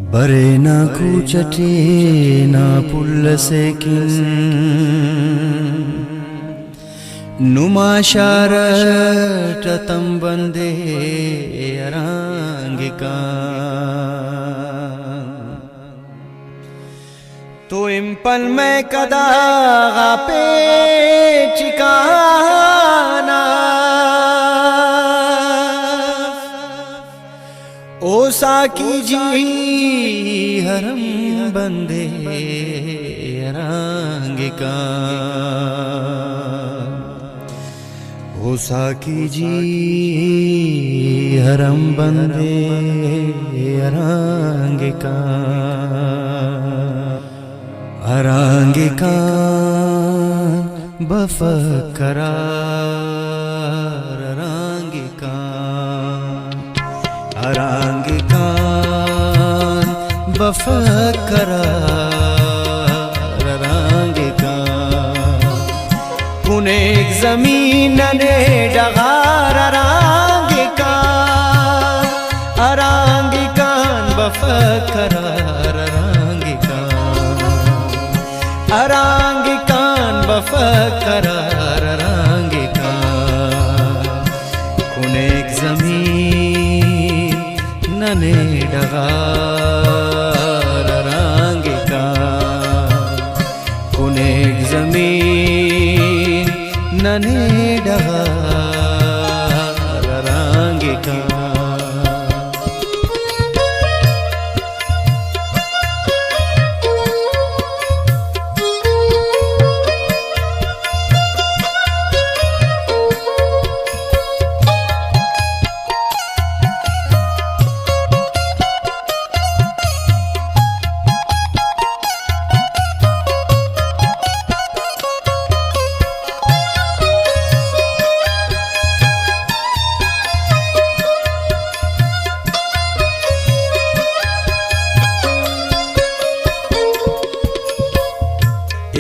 बरे ना कूचटे ना पुल्लसेकिन नुमाशारटतं वन्दे अरांगिका तो इम्पल में कदा पे चिकाना ओसा कीजी हरम बंदे अरांगिका ओसा कीजी हरम बंदे अरांगिका अरांगिका बफकरार अरांगिका अरांगिका बफकरार अरांगिका कुनेक ज़मीन ने डगार अरांगिका अरांगिका बफकरार अरांगिकान बफकरार अरांगिका कुनेक ज़मीन नने डगार अरांगिका कुनेक ज़मीन नने डगार अरांगिका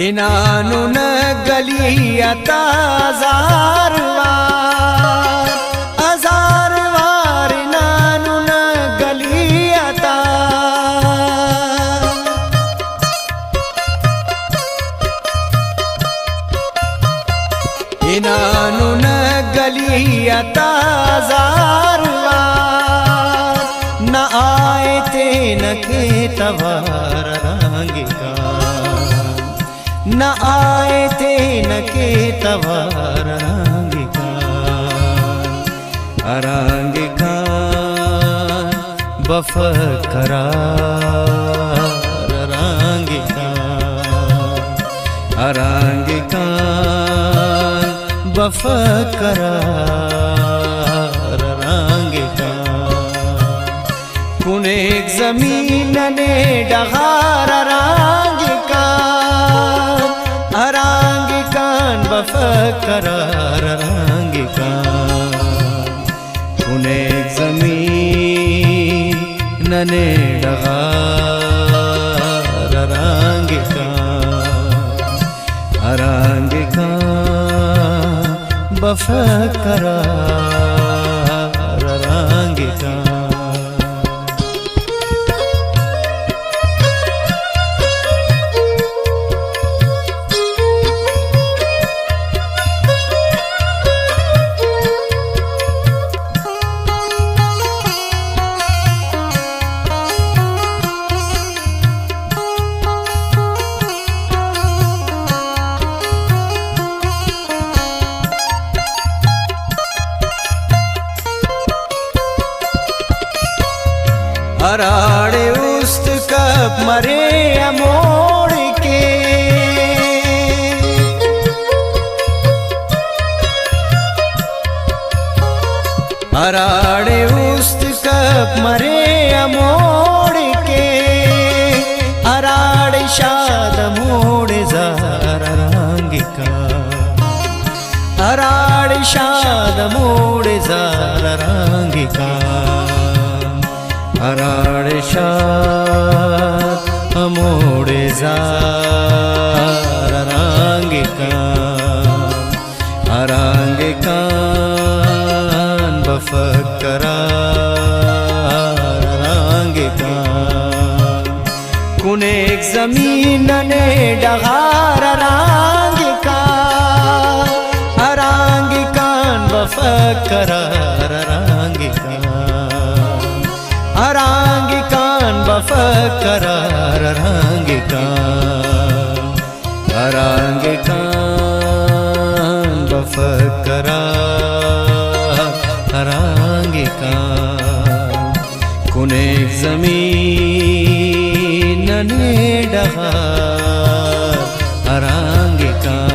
इनानु न गलियता अज़ार वार इनानु न गलियता इनानु न गलियता अज़ार वार न आए थे न के तवार अरांगिका न आए थे न के तवार अरांगिका अरांगिका बफकरार अरांगिका अरांगिका बफकरार अरांगिका कुनेक ज़मीन ने डगार अरांगिका अरांगिकान बफकरार अरांगिका कुनेक ज़मीन नने डगार अरांगिका अरांगिका बफकरार अरांगिका अराड़े उस्त कब मरे अमोड़ के अराड़े उस्त कब मरे अमोड़ के अराड़े शाद मोड़ ज़ार अरांगिका अराड़े शाद मोड़ ज़ार अरांगिका अराड़े शाद मोड़े ज़ार अरांगिका अरांगिका बफकरार अरांगिका कुनेक जमीन ने डगार अरांगी कान बफकरार अरांगी कान बफकरार अरांगी कान बफकरार अरांगी कान कुनेक जमीन ने डगार अरांगी कान।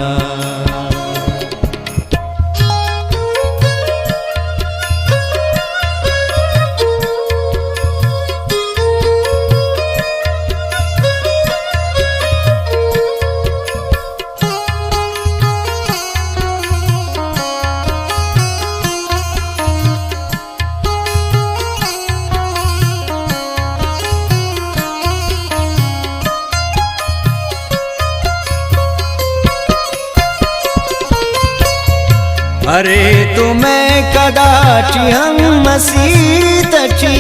अरे तुम्हें कदाची हम मसीतची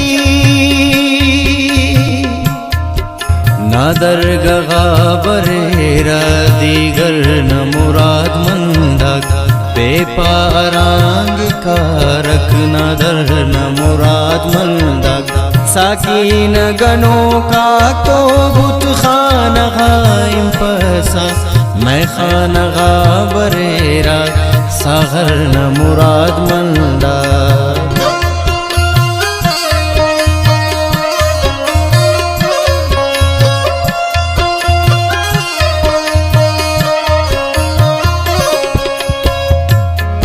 नादर गगाबरेरा दीगर न मुराद मंदक बेपारांग कारक नादर न मुराद मंदक साकीन गनो का तो बुत खाना गायम पसा मैं खाना गाबरेरा सागर न मुराद मंदा।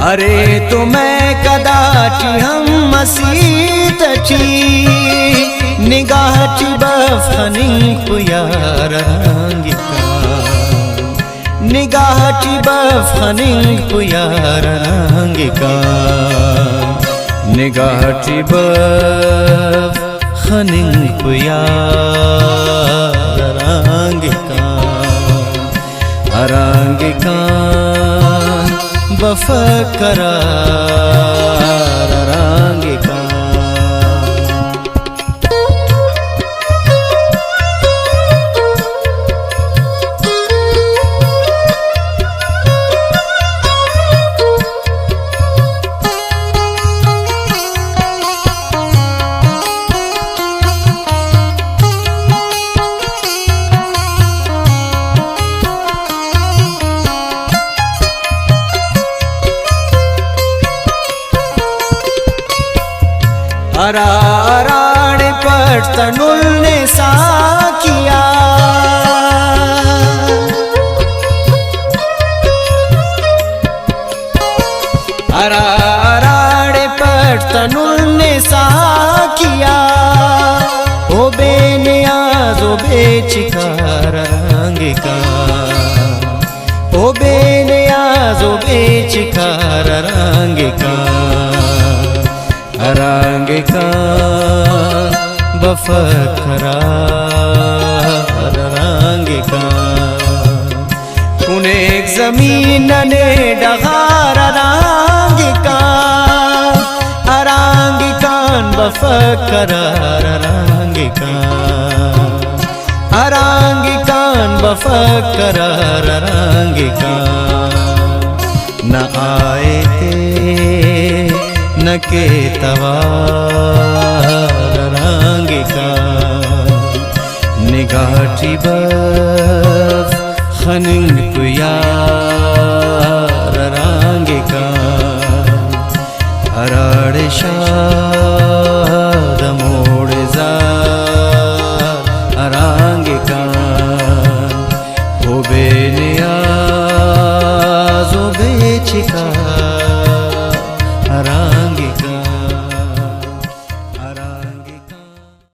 अरे तुम्हें कदाची हम मसीतची निगाहची बफनी पुयारांगी निगाहची बफनी पुयारांगी निगाहची बफनी पुयारांगी अरांगी बफकरार अरांगी अराराणे पटतनुल ने साकिया अराराणे पटतनुल ने साकिया ओ बेनियाज ओ बेचिकारांगी ओ बेनियाज ओ बेचिकारांगी अरांगी कान बफकरार अरांगी कान कुनेक जमीन ने डगार अरांगी कान बफकरार अरांगी कान बफकरार अरांगी कान न आए थे न के तवार अरांगी कान निगाहची बफ खनिंग पुयार अरांगी कान अराड़े शाद मोड़े जार अरांगी कान ओ बेनियाज ओ बेचिका